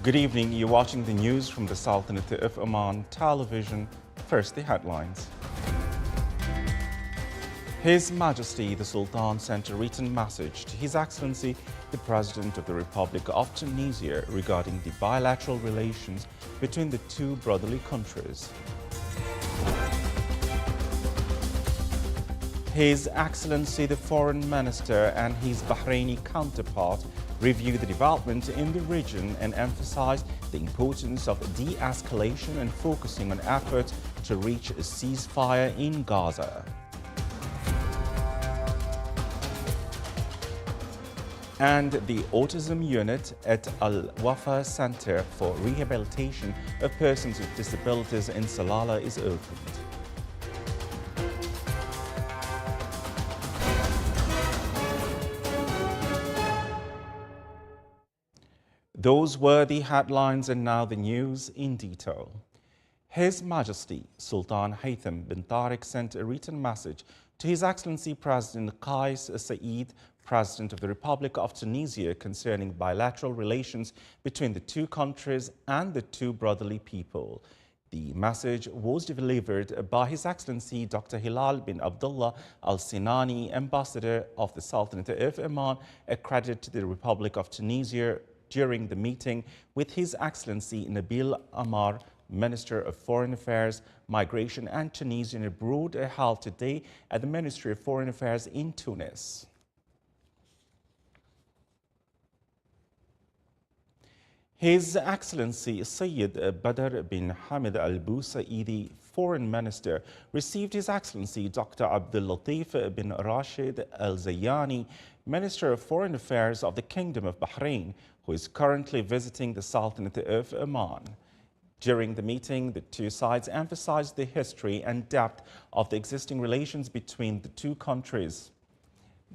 Good evening. You're watching the news from the Sultanate of Oman television. First, the headlines. His Majesty the Sultan sent a written message to His Excellency the President of the Republic of Tunisia regarding the bilateral relations between the two brotherly countries. His Excellency the Foreign Minister and his Bahraini counterpart reviewed the development in the region and emphasized the importance of de-escalation and focusing on efforts to reach a ceasefire in Gaza. And the Autism Unit at Al Wafa Center for Rehabilitation of Persons with Disabilities in Salalah is opened. Those were the headlines, and now the news in detail. His Majesty Sultan Haytham bin Tariq sent a written message to His Excellency President Qais Said, President of the Republic of Tunisia, concerning bilateral relations between the two countries and the two brotherly people. The message was delivered by His Excellency Dr. Hilal bin Abdullah Al Sinani, Ambassador of the Sultanate of Iman, accredited to the Republic of Tunisia, during the meeting with His Excellency Nabil Amar, Minister of Foreign Affairs, Migration and Tunisian Abroad, held today at the Ministry of Foreign Affairs in Tunis. His Excellency Sayyid Badr bin Hamid Al Busaidi, Foreign Minister, received His Excellency Dr. Abdul Latif bin Rashid Al Zayani, Minister of Foreign Affairs of the Kingdom of Bahrain, who is currently visiting the Sultanate of Oman. During the meeting, the two sides emphasized the history and depth of the existing relations between the two countries.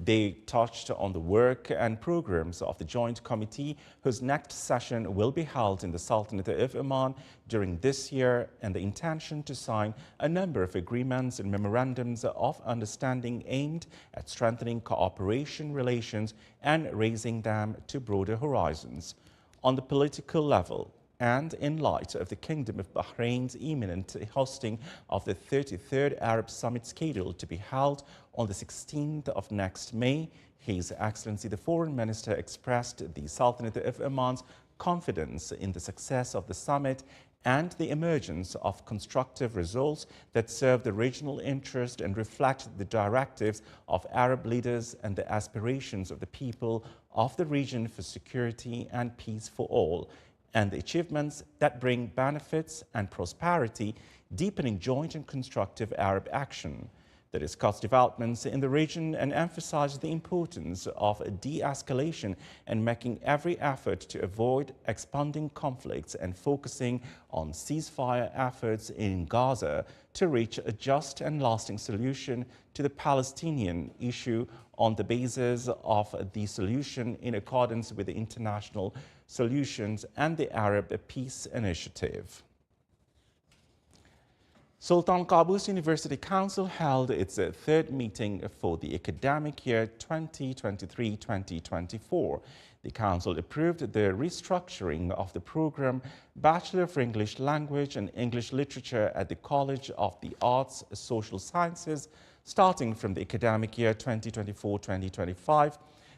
They touched on the work and programs of the Joint Committee, whose next session will be held in the Sultanate of Oman during this year, and the intention to sign a number of agreements and memorandums of understanding aimed at strengthening cooperation relations and raising them to broader horizons. On the political level, and in light of the Kingdom of Bahrain's imminent hosting of the 33rd Arab Summit scheduled to be held on the 16th of next May, His Excellency the Foreign Minister expressed the Sultanate of Oman's confidence in the success of the summit and the emergence of constructive results that serve the regional interest and reflect the directives of Arab leaders and the aspirations of the people of the region for security and peace for all, and the achievements that bring benefits and prosperity, deepening joint and constructive Arab action. They discussed developments in the region and emphasized the importance of de-escalation and making every effort to avoid expanding conflicts and focusing on ceasefire efforts in Gaza to reach a just and lasting solution to the Palestinian issue on the basis of the solution in accordance with the international solutions and the Arab Peace Initiative. Sultan Qaboos University Council held its third meeting for the academic year 2023-2024. The council approved the restructuring of the program Bachelor of English Language and English Literature at the College of the Arts, Social Sciences, starting from the academic year 2024-2025.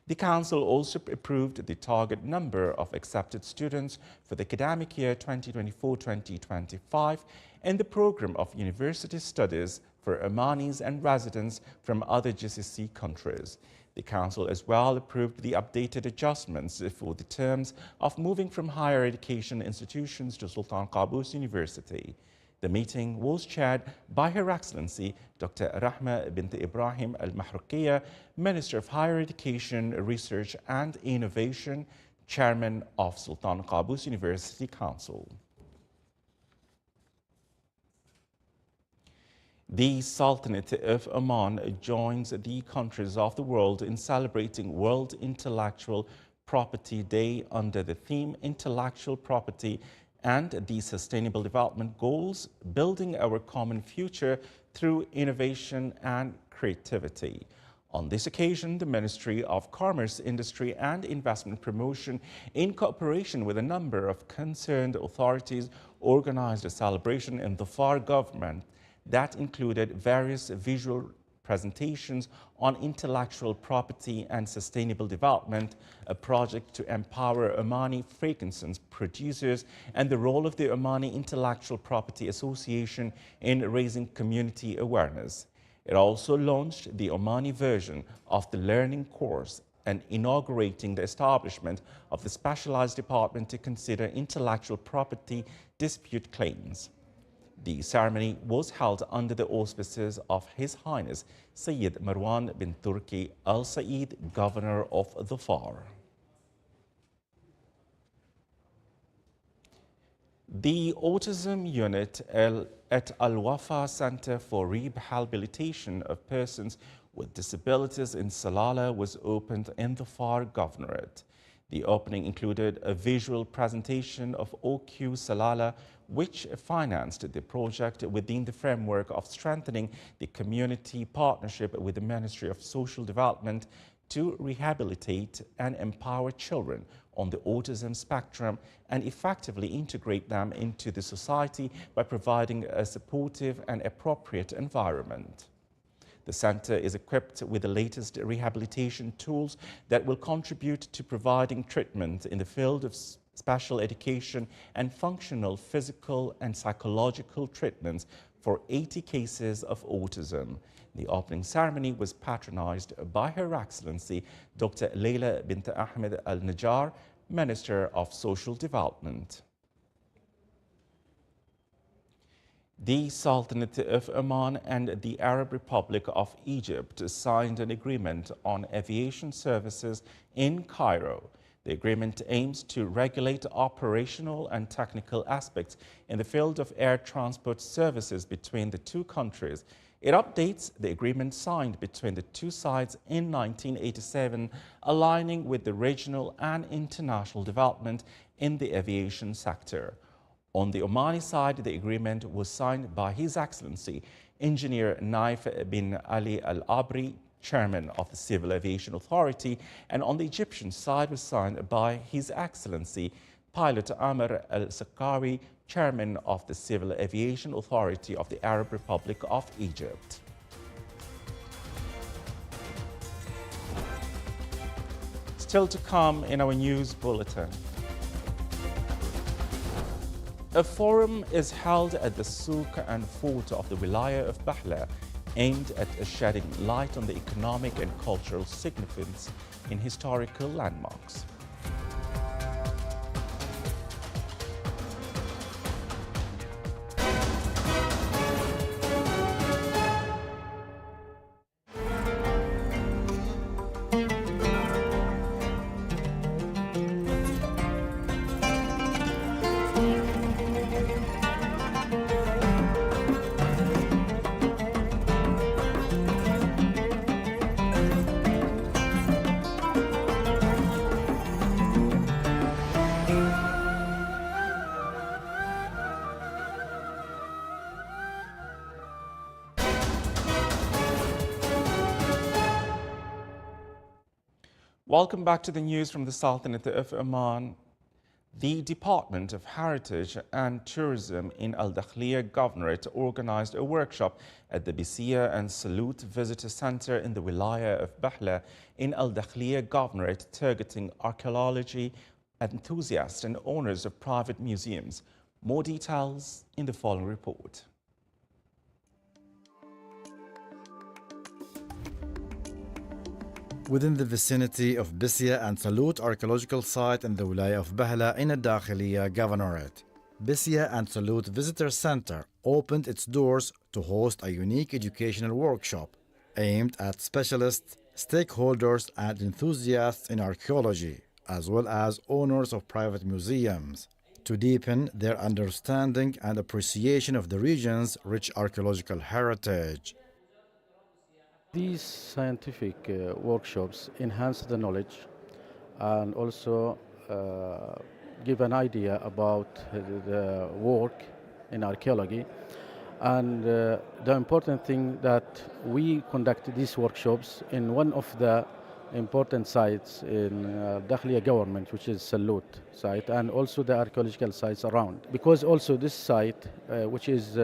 The Council also approved the target number of accepted students for the academic year 2024-2025 in the program of University Studies for Omanis and residents from other GCC countries. The Council as well approved the updated adjustments for the terms of moving from higher education institutions to Sultan Qaboos University. The meeting was chaired by Her Excellency Dr. Rahma bint Ibrahim Al-Mahruqiyya, Minister of Higher Education, Research and Innovation, Chairman of Sultan Qaboos University Council. The Sultanate of Oman joins the countries of the world in celebrating World Intellectual Property Day under the theme Intellectual Property and the Sustainable Development Goals, Building Our Common Future Through Innovation and Creativity. On this occasion, the Ministry of Commerce, Industry and Investment Promotion, in cooperation with a number of concerned authorities, organized a celebration in the Dhofar government that included various visual presentations on intellectual property and sustainable development, a project to empower Omani frankincense producers, and the role of the Omani Intellectual Property Association in raising community awareness. It also launched the Omani version of the learning course and inaugurating the establishment of the specialized department to consider intellectual property dispute claims. The ceremony was held under the auspices of His Highness Sayyid Marwan bin Turki Al Said, Governor of Dhofar. The Autism Unit at Al Wafa Center for Rehabilitation of Persons with Disabilities in Salalah was opened in the Dhofar Governorate. The opening included a visual presentation of OQ Salalah, which financed the project within the framework of strengthening the community partnership with the Ministry of Social Development to rehabilitate and empower children on the autism spectrum and effectively integrate them into the society by providing a supportive and appropriate environment. The center is equipped with the latest rehabilitation tools that will contribute to providing treatment in the field of special education and functional physical and psychological treatments for 80 cases of autism. The opening ceremony was patronized by Her Excellency Dr. Leila bint Ahmed Al Najjar, Minister of Social Development. The Sultanate of Oman and the Arab Republic of Egypt signed an agreement on aviation services in Cairo. The agreement aims to regulate operational and technical aspects in the field of air transport services between the two countries. It updates the agreement signed between the two sides in 1987, aligning with the regional and international development in the aviation sector. On the Omani side, the agreement was signed by His Excellency Engineer Naif bin Ali Al Abri, Chairman of the Civil Aviation Authority, and on the Egyptian side was signed by His Excellency Pilot Amr Al Sakawi, Chairman of the Civil Aviation Authority of the Arab Republic of Egypt. Still to come in our news bulletin. A forum is held at the souk and fort of the Wilaya of Baha, aimed at shedding light on the economic and cultural significance in historical landmarks. Welcome back to the news from the Sultanate of Oman. The Department of Heritage and Tourism in Al Dakhliya Governorate organized a workshop at the Bisia and Salute Visitor Center in the Wilaya of Baha in Al Dakhliya Governorate, targeting archaeology enthusiasts and owners of private museums. More details in the following report. Within the vicinity of Bisia and Salute archaeological site in the Wilaya of Baha in Al Dakhliya Governorate, Bisia and Salute Visitor Center opened its doors to host a unique educational workshop aimed at specialists, stakeholders and enthusiasts in archaeology, as well as owners of private museums, to deepen their understanding and appreciation of the region's rich archaeological heritage. These scientific workshops enhance the knowledge and also give an idea about the work in archaeology And the important thing that we conduct these workshops in one of the important sites in Dakhliya government, which is Sallut site, and also the archaeological sites around. Because also this site, which is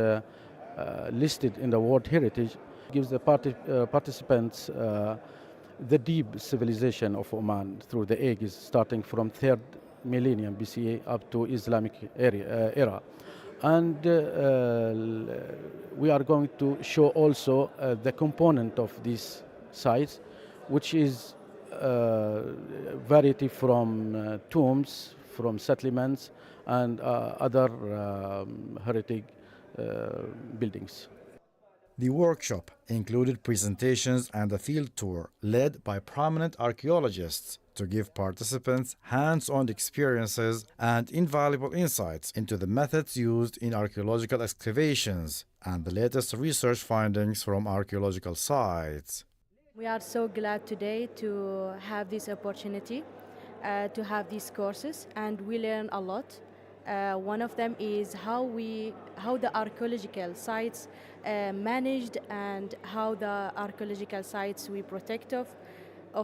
listed in the World Heritage, gives the participants the deep civilization of Oman through the ages, starting from 3rd millennium BCE up to Islamic era. And we are going to show also the component of these sites, which is variety from tombs, from settlements, and other heritage buildings. The workshop included presentations and a field tour led by prominent archaeologists to give participants hands-on experiences and invaluable insights into the methods used in archaeological excavations and the latest research findings from archaeological sites. We are so glad today to have this opportunity, to have these courses, and we learn a lot. One of them is how the archaeological sites managed, and how the archaeological sites we protect of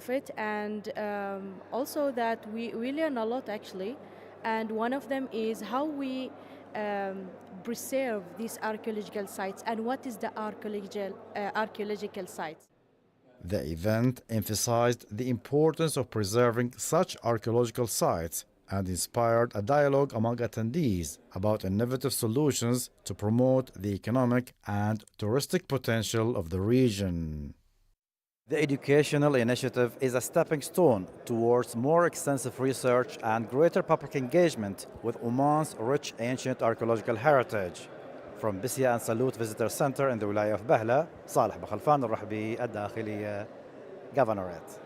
it, and also that we learn a lot actually. And one of them is how we preserve these archaeological sites, and what is the archaeological sites. The event emphasized the importance of preserving such archaeological sites and inspired a dialogue among attendees about innovative solutions to promote the economic and touristic potential of the region. The educational initiative is a stepping stone towards more extensive research and greater public engagement with Oman's rich ancient archaeological heritage. From Bisya and Salute Visitor Center in the Wilaya of Bahla, Salih Bakhalfan al-Rahbi, Al-Dakhiliya Governorate.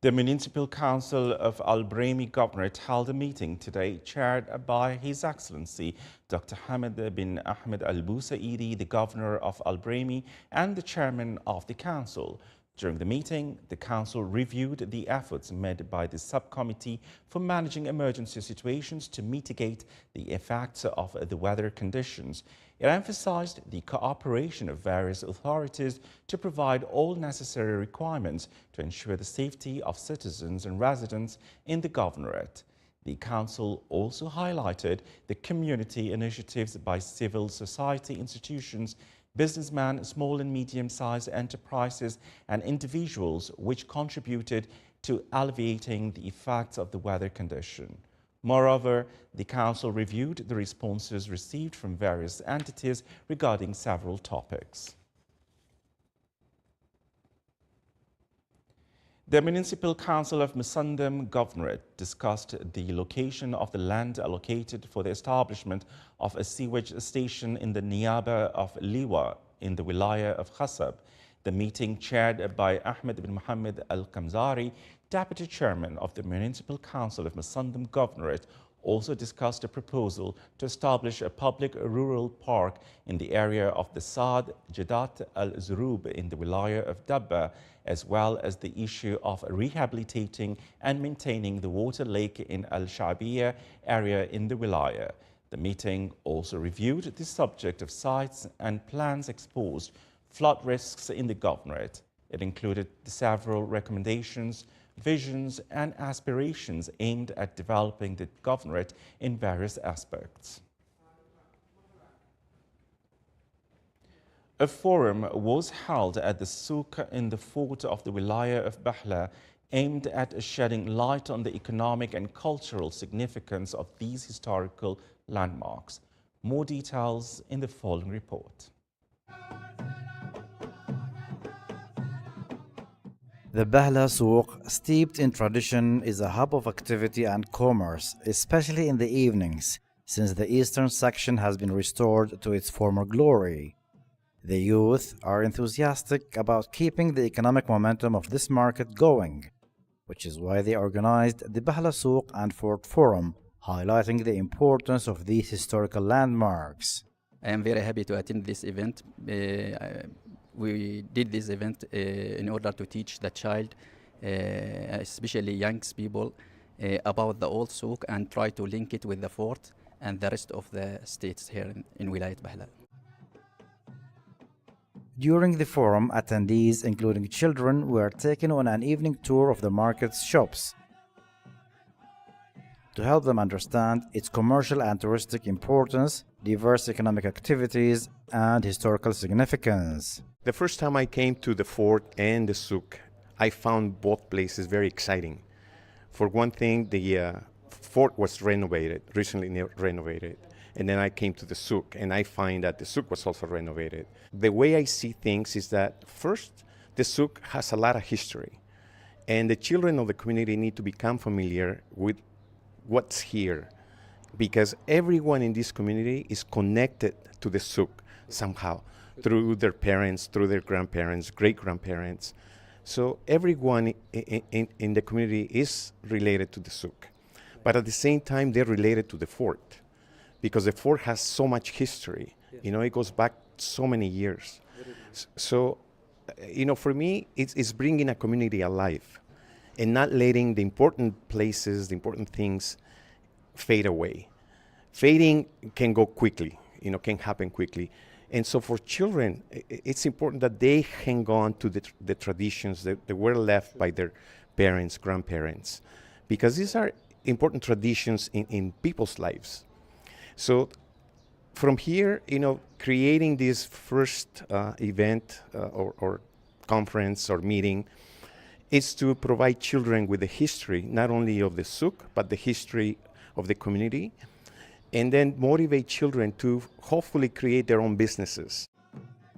The Municipal Council of Al Brahmi Governorate held a meeting today chaired by His Excellency Dr. Hamid bin Ahmed Al Busaidi, the Governor of Al Brahmi and the Chairman of the Council. During the meeting, the Council reviewed the efforts made by the Subcommittee for Managing Emergency Situations to mitigate the effects of the weather conditions. It emphasized the cooperation of various authorities to provide all necessary requirements to ensure the safety of citizens and residents in the Governorate. The Council also highlighted the community initiatives by civil society institutions, businessmen, small and medium-sized enterprises and individuals which contributed to alleviating the effects of the weather condition. Moreover, the Council reviewed the responses received from various entities regarding several topics. The Municipal Council of Musandam Governorate discussed the location of the land allocated for the establishment of a sewage station in the Niyaba of Liwa in the Wilaya of Khasab. The meeting, chaired by Ahmed bin Mohammed Al-Kamzari, Deputy Chairman of the Municipal Council of Musandam Governorate, also discussed a proposal to establish a public rural park in the area of the Saad Jadat Al-Zurub in the Wilaya of Dabba, as well as the issue of rehabilitating and maintaining the water lake in Al-Shabiya area in the Wilaya. The meeting also reviewed the subject of sites and plans exposed flood risks in the Governorate. It included several recommendations, visions and aspirations aimed at developing the Governorate in various aspects. A forum was held at the souk in the fort of the Wilaya of Bahla aimed at shedding light on the economic and cultural significance of these historical landmarks. More details in the following report. The Bahla Souk, steeped in tradition, is a hub of activity and commerce, especially in the evenings, since the eastern section has been restored to its former glory. The youth are enthusiastic about keeping the economic momentum of this market going, which is why they organized the Bahla Souk and Fort Forum, highlighting the importance of these historical landmarks. I am very happy to attend this event. We did this event in order to teach the child, especially young people, about the old souk and try to link it with the fort and the rest of the states here in Wilayat Bahla. During the forum, attendees, including children, were taken on an evening tour of the market's shops to help them understand its commercial and touristic importance, diverse economic activities, and historical significance. The first time I came to the fort and the souk, I found both places very exciting. For one thing, the fort was recently renovated. And then I came to the souk, and I find that the souk was also renovated. The way I see things is that, first, the souk has a lot of history. And the children of the community need to become familiar with what's here, because everyone in this community is connected to the souk somehow, through their parents, through their grandparents, great-grandparents. So everyone in the community is related to the souk. But at the same time, they're related to the fort, because the fort has so much history. You know, it goes back so many years. So, you know, for me, it's bringing a community alive and not letting the important places, the important things fade away. Fading can go quickly, you know, can happen quickly. And so for children, it's important that they hang on to the traditions that were left by their parents, grandparents, because these are important traditions in people's lives. So from here, you know, creating this first event or conference or meeting is to provide children with the history, not only of the souk, but the history of the community, and then motivate children to hopefully create their own businesses.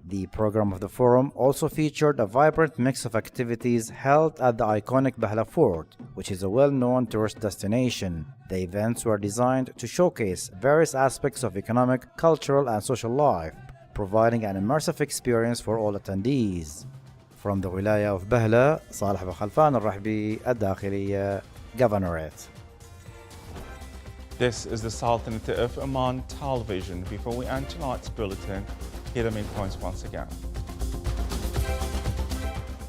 The program of the forum also featured a vibrant mix of activities held at the iconic Bahla Fort, which is a well-known tourist destination. The events were designed to showcase various aspects of economic, cultural, and social life, providing an immersive experience for all attendees. From the Wilaya of Bahla, Salih Bakhalfan al-Rahbi, الداخلية, Governorate. This is the Sultanate of Oman television. Before we end tonight's bulletin, here are the main points once again.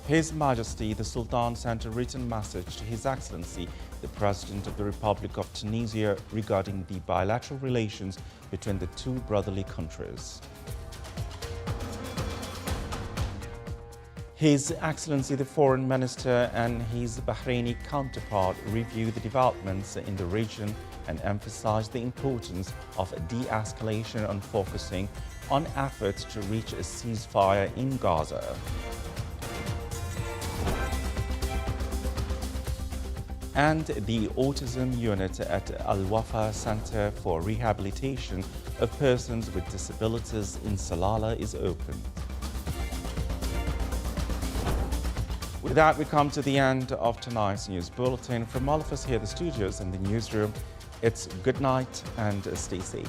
His Majesty the Sultan sent a written message to His Excellency the President of the Republic of Tunisia regarding the bilateral relations between the two brotherly countries. His Excellency the Foreign Minister and his Bahraini counterpart reviewed the developments in the region and emphasized the importance of de-escalation and focusing on efforts to reach a ceasefire in Gaza. And the Autism Unit at Al Wafa Center for Rehabilitation of Persons with Disabilities in Salalah is open. With that, we come to the end of tonight's news bulletin. From all of us here at the studios and the newsroom, it's good night and stay safe.